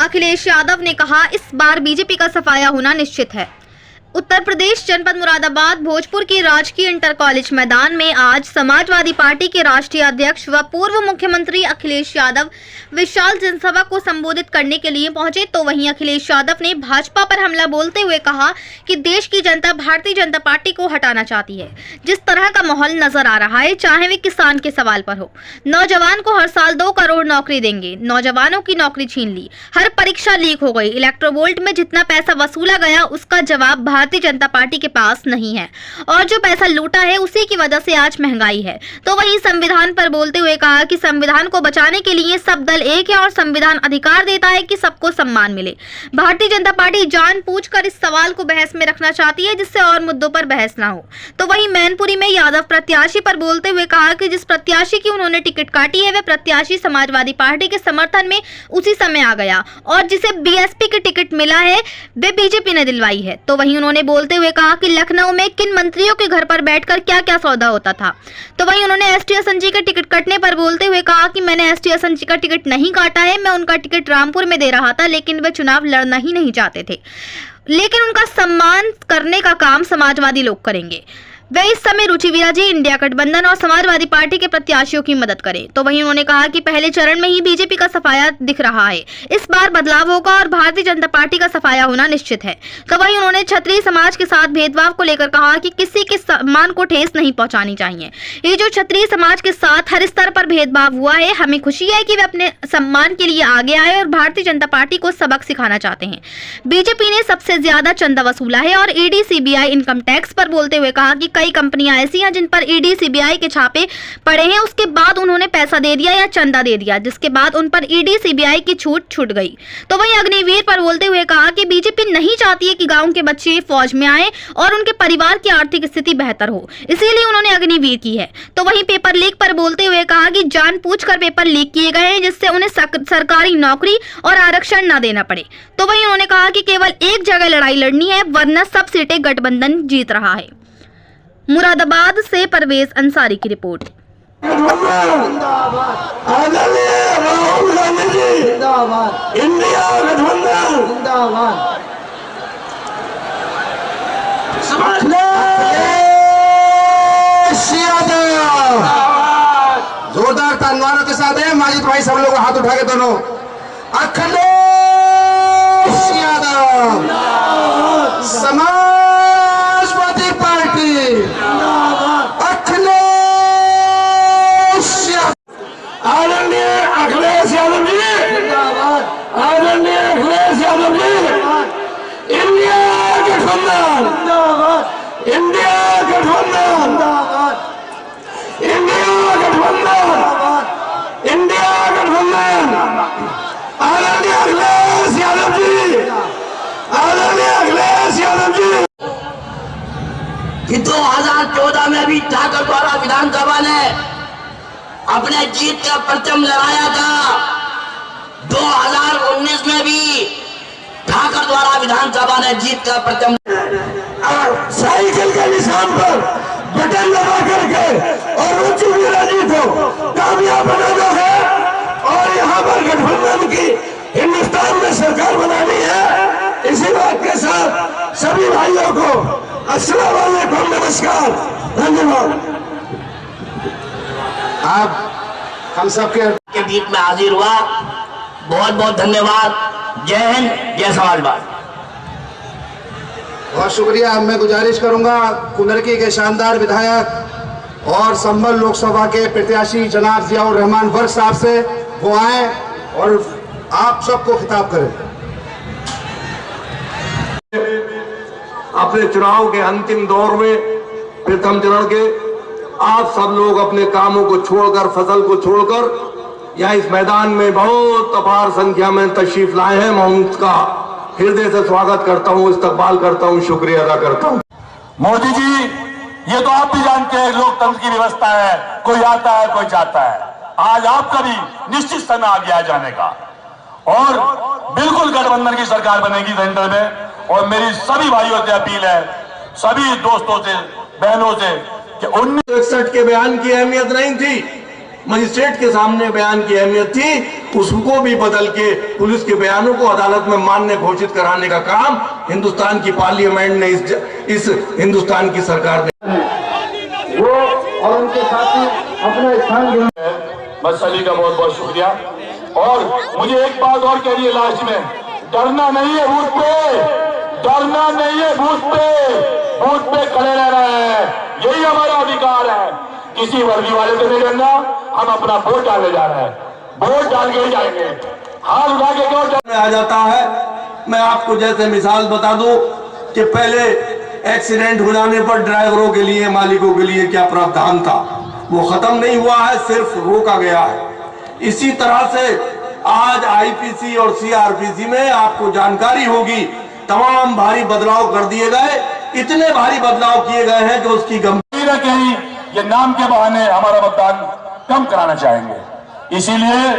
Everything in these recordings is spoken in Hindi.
अखिलेश यादव ने कहा, इस बार बीजेपी का सफाया होना निश्चित है। उत्तर प्रदेश जनपद मुरादाबाद भोजपुर के राजकीय इंटर कॉलेज मैदान में आज समाजवादी पार्टी के राष्ट्रीय अध्यक्ष व पूर्व मुख्यमंत्री अखिलेश यादव विशाल जनसभा को संबोधित करने के लिए पहुंचे। तो वहीं अखिलेश यादव ने भाजपा पर हमला बोलते हुए कहा कि देश की जनता भारतीय जनता पार्टी को हटाना चाहती है। जिस तरह का माहौल नजर आ रहा है, चाहे वे किसान के सवाल पर हो, नौजवान को हर साल 2 करोड़ नौकरी देंगे, नौजवानों की नौकरी छीन ली, हर परीक्षा लीक हो गई, इलेक्ट्रोवोल्ट में जितना पैसा वसूला गया उसका जवाब भारतीय जनता पार्टी के पास नहीं है और जो पैसा लूटा है उसी की वजह से आज महंगाई है। तो वहीं संविधान पर बोलते हुए कहा कि संविधान को बचाने के लिए सब दल एक है और संविधान अधिकार देता है कि सबको सम्मान मिले। भारतीय जनता पार्टी जानबूझकर इस सवाल को बहस में रखना चाहती है जिससे और मुद्दों पर बहस ना हो। तो वहीं मैनपुरी में यादव प्रत्याशी पर बोलते हुए कहा कि जिस प्रत्याशी की उन्होंने टिकट काटी है वह प्रत्याशी समाजवादी पार्टी के समर्थन में उसी समय आ गया और जिसे बीएसपी की टिकट मिला है वे बीजेपी ने दिलवाई है। तो वहीं उन्होंने बोलते हुए कहा कि लखनऊ में किन मंत्रियों के घर पर बैठकर क्या क्या सौदा होता था। तो वहीं उन्होंने एसटी एसएनजी का टिकट कटने पर बोलते हुए कहा कि मैंने एसटी एसएनजी का टिकट नहीं काटा है, मैं उनका टिकट रामपुर में दे रहा था, लेकिन वे चुनाव लड़ना ही नहीं चाहते थे, लेकिन उनका सम्मान करने का काम समाजवादी लोग करेंगे। वे इस समय रुचिवीरा जी, इंडिया गठबंधन और समाजवादी पार्टी के प्रत्याशियों की मदद करें। तो वहीं उन्होंने कहा कि पहले चरण में ही बीजेपी का सफाया दिख रहा है, इस बार बदलाव होगा और भारतीय जनता पार्टी का सफाया होना निश्चित है। तो वहीं उन्होंने क्षत्रिय समाज के साथ भेदभाव को लेकर कहा कि किसी के सम्मान को ठेस नहीं पहुंचानी चाहिए। ये जो क्षत्रिय समाज के साथ हर स्तर पर भेदभाव हुआ है, हमें खुशी है कि वे अपने सम्मान के लिए आगे आए और भारतीय जनता पार्टी को सबक सिखाना चाहते हैं। बीजेपी ने सबसे ज्यादा चंदा वसूला है और ईडी सीबीआई इनकम टैक्स पर बोलते हुए कहा कि कई कंपनियां ऐसी हैं जिन पर ईडी सीबीआई के छापे पड़े हैं, उसके बाद उन्होंने पैसा दे दिया या चंदा दे दिया, जिसके बाद उन पर ईडी सीबीआई की छूट गई। तो वहीं अग्निवीर पर बोलते हुए कहा कि बीजेपी नहीं चाहती है कि गांव के बच्चे फौज में आए और उनके परिवार की आर्थिक स्थिति बेहतर हो, इसीलिए उन्होंने अग्निवीर की है। तो वहीं पेपर लीक पर बोलते हुए कहा कि जानबूझकर पेपर लीक किए गए हैं जिससे उन्हें सरकारी नौकरी और आरक्षण न देना पड़े। तो वहीं उन्होंने कहा कि केवल एक जगह लड़ाई लड़नी है, वरना सब सीटें गठबंधन जीत रहा है। मुरादाबाद से परवेज अंसारी की रिपोर्ट। इंडिया गठबंधन जिंदाबाद। जोरदार तालियों के साथ है माजिद भाई, सब लोग हाथ उठा के दोनों। अखिलेश यादव समाजवादी पार्टी, अखिलेश आदरणीय अखिलेश यादव जी, आदरणीय अखिलेश यादव जी, इंडिया गठबंधन, इंडिया गठबंधन, इंडिया गठबंधन, इंडिया गठबंधन, आदरणीय अखिलेश यादव जी, आदरणीय अखिलेश यादव जी। कि 2014 में भी ठाकर द्वारा विधानसभा ने अपने जीत का परचम लहराया था, 2019 में भी ठाकर द्वारा विधानसभा ने जीत का परचम साइकिल के निशान पर बटन दबा करके और रुचिवीरा जी को कामयाब बनाना है और यहाँ पर गठबंधन की हिंदुस्तान में सरकार बनानी है। इसी बात के साथ सभी भाइयों को अस्सलाम वालेकुम, नमस्कार, धन्यवाद। आप हम सबके बीच में हाजिर हुआ, बहुत बहुत धन्यवाद। जय हिंद, जय समाजवाद। बहुत शुक्रिया। मैं गुजारिश करूंगा कुंदरकी के शानदार विधायक और संभल लोकसभा के प्रत्याशी जनाब जियाउर रहमान वर्क साहब से वो आए और आप सबको खिताब करें। अपने चुनाव के अंतिम दौर में प्रथम चरण के आप सब लोग अपने कामों को छोड़कर, फसल को छोड़कर यहाँ इस मैदान में बहुत अपार संख्या में तशरीफ लाए हैं। मैं उनका हृदय से स्वागत करता हूँ, इस्तकबाल करता हूँ, शुक्रिया अदा करता हूँ। मोदी जी, ये तो आप भी जानते हैं लोकतंत्र की व्यवस्था है, कोई आता है कोई जाता है। आज आपका भी निश्चित समय आ गया जाने का और बिल्कुल गठबंधन की सरकार बनेगी सेंटर में। और मेरी सभी भाइयों से अपील है, सभी दोस्तों से, बहनों से कि 1961 के बयान की अहमियत नहीं थी, मजिस्ट्रेट के सामने बयान की अहमियत थी। उसको भी बदल के पुलिस के बयानों को अदालत में मान्य घोषित कराने का काम हिंदुस्तान की पार्लियामेंट ने इस हिंदुस्तान की सरकार ने वो और उनके साथी अपना स्थान बस अली का बहुत बहुत शुक्रिया। और मुझे एक बात और कह रही है लास्ट में, डरना नहीं है बूथ पे, डरना नहीं है बूथ पे खड़े रहना है, यही हमारा अधिकार है। किसी वर्दी वाले से नहीं डरना, हम अपना वोट डालने जा रहे हैं, वोट डाल के ही जाएंगे, हाथ उठा के क्यों आ जाता है। मैं आपको जैसे मिसाल बता दूं कि पहले एक्सीडेंट हो जाने पर ड्राइवरों के लिए, मालिकों के लिए क्या प्रावधान था, वो खत्म नहीं हुआ है, सिर्फ रोका गया है। इसी तरह से आज आईपीसी और सीआरपीसी में आपको जानकारी होगी, तमाम भारी बदलाव कर दिए गए, इतने भारी बदलाव किए गए हैं कि उसकी गंभीर कहीं ये नाम के बहाने हमारा मतदान कम कराना चाहेंगे। इसीलिए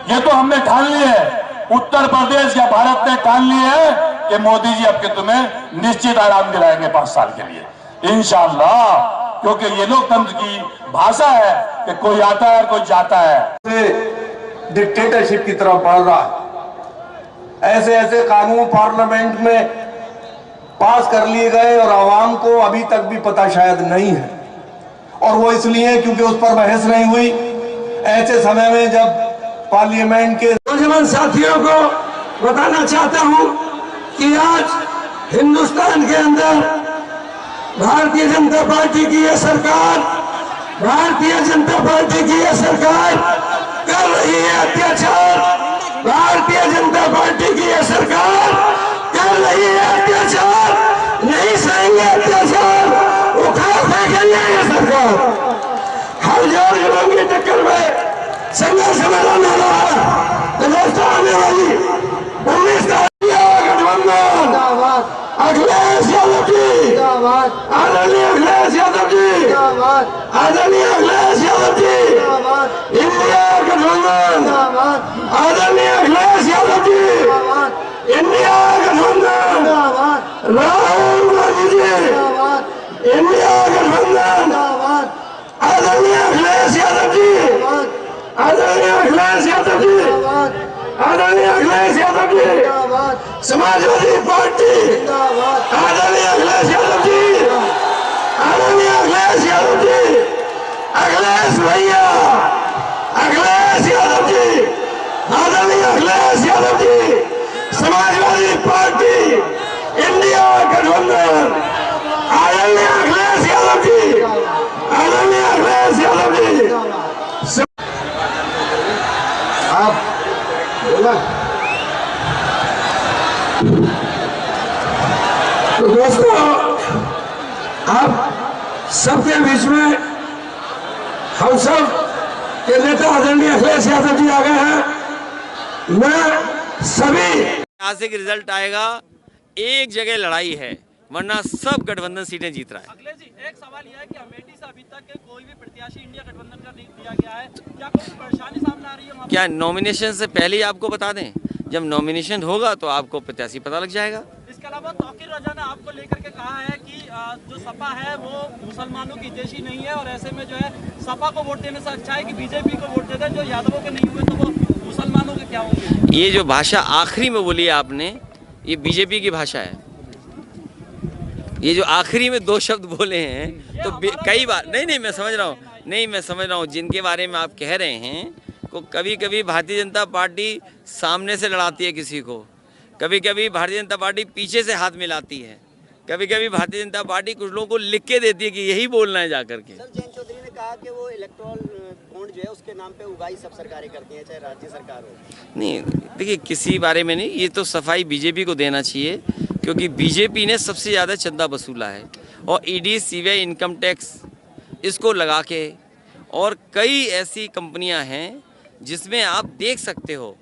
ये तो हमने ठान लिया है, उत्तर प्रदेश या भारत ने ठान लिया है कि मोदी जी अब के तुम्हें निश्चित आराम दिलाएंगे 5 साल के लिए इंशाअल्लाह, क्योंकि ये लोकतंत्र की भाषा है कि कोई आता है और कोई जाता है। डिक्टेटरशिप की तरफ बढ़ रहा है। ऐसे ऐसे कानून पार्लियामेंट में पास कर लिए गए और आवाम को अभी तक भी पता शायद नहीं है, और वो इसलिए क्योंकि उस पर बहस नहीं हुई। ऐसे समय में जब पार्लियामेंट के नौजवान साथियों को बताना चाहता हूं कि आज हिंदुस्तान के अंदर भारतीय जनता पार्टी की यह सरकार, भारतीय जनता पार्टी की यह सरकार कर रही है अत्याचार, भारतीय जनता पार्टी की यह सरकार कर रही है अत्याचार, नहीं सहेंगे अत्याचार, उखाड़ फेंकेंगे ये सरकार। हर जोर जुलूम की टक्कर में संघर्ष में रहने रहा तो दोस्तों आने वाली 19 तारीख गठबंधन अखिलेश यादव जी, आदरणीय अखिलेश यादव जी, आदरणीय अखिलेश यादव जी, इंडिया गठबंधन, आदरणीय अखिलेश यादव जी, इंडिया गठबंधन, राहुल गांधी जी, इंडिया गठबंधन, आदरणीय अखिलेश यादव जी, आदरणीय अखिलेश यादव जी, आदरणीय अखिलेश यादव जी, समाजवादी पार्टी, आदरणीय अखिलेश यादव जी, आदरणीय अखिलेश यादव जी, अखिलेश भैया, अखिलेश यादव जी, आदरणीय अखिलेश यादव जी, समाजवादी पार्टी, इंडिया गठबंधन, आदरणीय अखिलेश यादव जी, आदरणीय अखिलेश यादव जी। आप बोला तो दोस्तों, आप सबके बीच में हम सब के नेता आदरणीय अखिलेश यादव जी आ गए हैं। मैं सभी यहाँ से रिजल्ट आएगा, एक जगह लड़ाई है, वरना सब गठबंधन सीटें जीत रहा है। अखिलेश जी, एक सवाल यह है कि अमेठी से अभी तक कोई भी प्रत्याशी इंडिया गठबंधन का नहीं दिया गया है, क्या कोई परेशानी सामने आ रही है? क्या नॉमिनेशन से पहले ही आपको बता दें? जब नॉमिनेशन होगा तो आपको प्रत्याशी पता लग जाएगा। इसके अलावा तौकीर रजा ने आपको लेकर के कहा है कि जो सपा है वो मुसलमानों की देशी नहीं है, और ऐसे में जो है सपा को वोट देने से अच्छा है कि बीजेपी को वोट दे दें, जो यादवों के नहीं हुए तो वो मुसलमानों के क्या होंगे। ये जो भाषा आखिरी में बोली आपने, ये बीजेपी की भाषा है। ये जो आखिरी में 2 शब्द बोले हैं तो कई बार नहीं मैं समझ रहा हूँ जिनके बारे में आप कह रहे हैं को कभी कभी भारतीय जनता पार्टी सामने से लड़ाती है किसी को, कभी कभी भारतीय जनता पार्टी पीछे से हाथ मिलाती है, कभी कभी भारतीय जनता पार्टी कुछ लोगों को लिख के देती है कि यही बोलना है जाकर के। सर, जयंत चौधरी ने कहा कि वो इलेक्ट्रॉल बॉन्ड जो है उसके नाम पे उगाही सब सरकारें करती हैं, चाहे राज्य सरकार हो। नहीं देखिए, किसी बारे में नहीं, ये तो सफाई बीजेपी को देना चाहिए, क्योंकि बीजेपी ने सबसे ज़्यादा चंदा वसूला है, और ईडी सीबीआई इनकम टैक्स इसको लगा के, और कई ऐसी कंपनियां हैं जिसमें आप देख सकते हो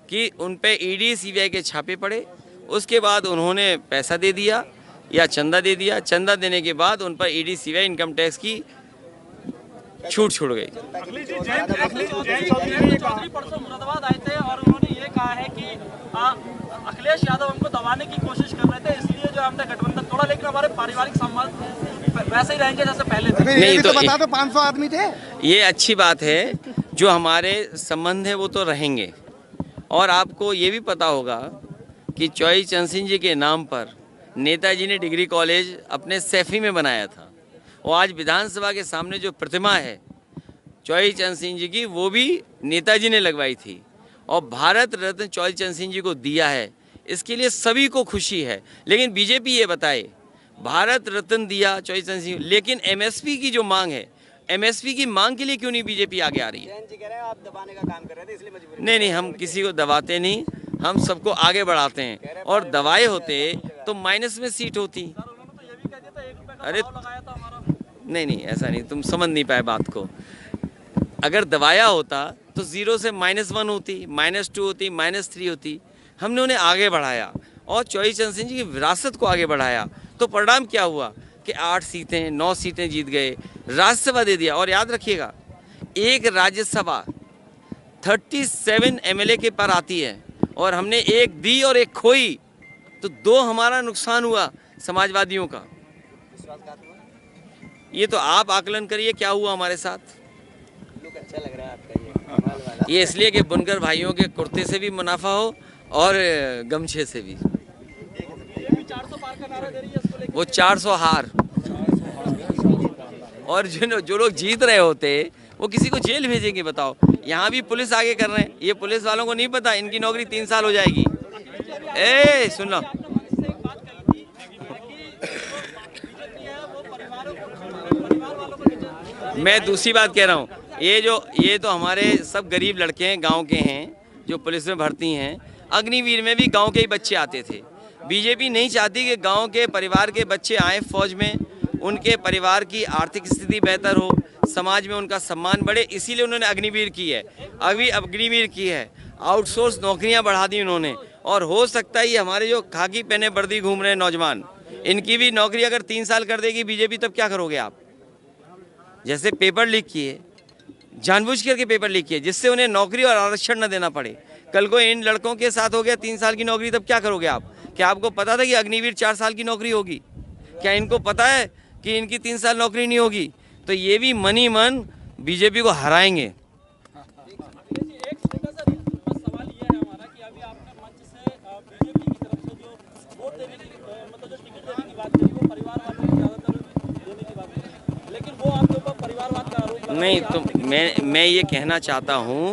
कि उन पे ईडी सीबीआई के छापे पड़े, उसके बाद उन्होंने पैसा दे दिया या चंदा दे दिया, चंदा देने के बाद उन पर ईडी सीबीआई इनकम टैक्स की छूट छूट गई। चौधरी परसों मुरादाबाद आए थे और उन्होंने ये कहा है कि अखिलेश यादव हमको दबाने की कोशिश कर रहे थे, इसलिए जो हमने गठबंधन तोड़ा, लेकिन हमारे पारिवारिक संबंध वैसे ही रहेंगे जैसे पहले थे। नहीं तो बता दो 500 आदमी थे। ये अच्छी बात है, जो हमारे संबंध हैं वो तो रहेंगे। और आपको ये भी पता होगा कि चौई चंद सिंह जी के नाम पर नेताजी ने डिग्री कॉलेज अपने सैफी में बनाया था, और आज विधानसभा के सामने जो प्रतिमा है चौई चंद सिंह जी की, वो भी नेताजी ने लगवाई थी, और भारत रत्न चौई चंद सिंह जी को दिया है। इसके लिए सभी को खुशी है। लेकिन बीजेपी ये बताए, भारत रत्न दिया चौई चंद सिंह, लेकिन एमएसपी की जो मांग है, एमएसपी की मांग के लिए क्यों नहीं बीजेपी आगे आ रही है? जयंत जी कह रहे हैं आप दबाने का काम कर रहे थे, इसलिए मजबूरी। नहीं, हम किसी को दबाते नहीं, हम सबको आगे बढ़ाते हैं। और दबाए होते तो माइनस में सीट होती। अरे नहीं, ऐसा नहीं, तुम समझ नहीं पाए बात को। अगर दबाया होता तो 0 से -1 होती, -2 होती, -3 होती। हमने उन्हें आगे बढ़ाया और चौई चंद सिंह जी की विरासत को आगे बढ़ाया। तो परिणाम क्या हुआ कि 8 सीटें 9 सीटें जीत गए, राज्यसभा दे दिया। और याद रखिएगा, एक राज्यसभा 37 एमएलए के पर आती है, और हमने एक दी और एक खोई, तो 2 हमारा नुकसान हुआ समाजवादियों का। ये तो आप आकलन करिए क्या हुआ हमारे साथ। लुक अच्छा लग रहा है आपका ये कमाल वाला। ये इसलिए कि बुनकर भाइयों के कुर्ते से भी मुनाफा हो और गमछे से भी। 400 पार का नारा दे रही है, इसको लेकर वो 400 हार, और जो लोग जीत रहे होते वो किसी को जेल भेजेंगे बताओ। यहाँ भी पुलिस आगे कर रहे हैं, ये पुलिस वालों को नहीं पता इनकी नौकरी 3 साल हो जाएगी। ए सुन लो, मैं दूसरी बात कह रहा हूँ, ये तो हमारे सब गरीब लड़के हैं, गांव के हैं, जो पुलिस में भर्ती हैं। अग्निवीर में भी गांव के ही बच्चे आते थे। बीजेपी नहीं चाहती कि गांव के परिवार के बच्चे आए फौज में, उनके परिवार की आर्थिक स्थिति बेहतर हो, समाज में उनका सम्मान बढ़े, इसीलिए उन्होंने अग्निवीर की है। अभी अग्निवीर की है, आउटसोर्स नौकरियां बढ़ा दी उन्होंने। और हो सकता है ये हमारे जो खाकी पहने वर्दी घूम रहे हैं नौजवान, इनकी भी नौकरी अगर 3 साल कर देगी बीजेपी, तब क्या करोगे आप? जैसे पेपर लीक किए, जानबूझ करके पेपर लीक किए, जिससे उन्हें नौकरी और आरक्षण न देना पड़े। कल को इन लड़कों के साथ हो गया 3 साल की नौकरी, तब क्या करोगे आप? क्या आपको पता था कि अग्निवीर 4 साल की नौकरी होगी? क्या इनको पता है कि इनकी 3 साल नौकरी नहीं होगी? तो ये भी मन ही मन बीजेपी को हराएंगे। एक छोटा सा सवाल ये है हमारा कि अभी आपने मंच से बीजेपी की तरफ से जो वोट देने की मतलब जो टिकट देने की बात करी, वो परिवार वालों को ज्यादातर देने की बात करी, लेकिन वो आपके ऊपर परिवारवाद का आरोप लगा। नहीं, तो मैं ये कहना चाहता हूँ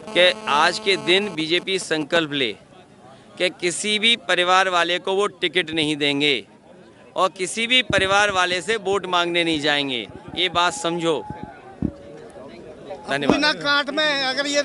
कि आज के दिन बीजेपी संकल्प ले कि किसी भी परिवार वाले को वो टिकट नहीं देंगे और किसी भी परिवार वाले से वोट मांगने नहीं जाएंगे। ये बात समझो। धन्यवाद। बिना काट में अगर ये